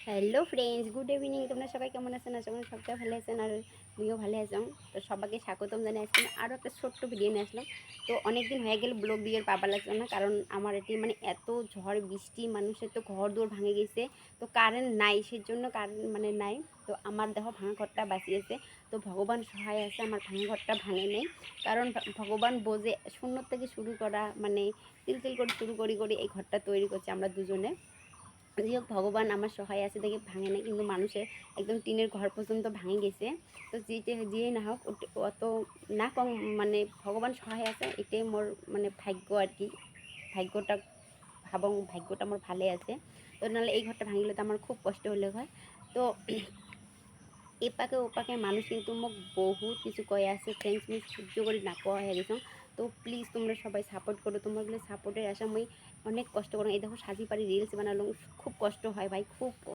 Hello friends, good evening. তোমরা সবাই কেমন আছেন? আশা করি সবাই ভালো আছেন আর আমিও ভালো আছি। তো সবাইকে স্বাগতম জানিয়ে আসলাম আরও একটা ছোট্ট ভিডিও নিয়ে আসলাম। তো অনেক দিন হয়ে গেল ব্লগ ভিডিওর পাবা লাগছে না, কারণ আমার এটি মানে এত ঝড় বৃষ্টি, মানুষের তো ঘর দৌড় ভাঙে গেছে। তো কারেন্ট নাই, সেই জন্য কারেন্ট মানে নাই। তো আমার দেখো ভাঙা ঘরটা বাঁচিয়েছে। তো ভগবান সহায় আছে, আমার ভাঙা ঘরটা ভাঙে নেই। কারণ ভগবান বোঝে শূন্য থেকে শুরু করা, মানে তিল তিল করে শুরু করি এই ঘরটা তৈরি করছে আমরা দুজনে। যাই হোক, ভগবান আমার সহায় আছে দেখে ভাঙে না, কিন্তু মানুষের একদম টিনের ঘর পর্যন্ত ভাঙে গেছে। তো যেই না হোক, অত না কম, মানে ভগবান সহায় আছে, এটাই মোর মানে ভাগ্য আর কি। ভাগ্যটা ভাবং, ভাগ্যটা আমার ভালো আছে। তো নাহলে এই ঘরটা ভাঙিলে তো আমার খুব কষ্ট হলে হয়। তো এপাকে ওপাকে মানুষ কিন্তু মোক বহুত কিছু কয়ে আছে ফ্রেন্ডস, মুই সহ্য করি না কোয়া হয়ে গেছো। তো প্লিজ তোমরা সবাই সাপোর্ট করো, তোমাগুলো সাপোর্টের আশা মুই অনেক কষ্ট করো। এই দেখো সাজি পারি রিলস বানালো, খুব কষ্ট হয় ভাই, খুব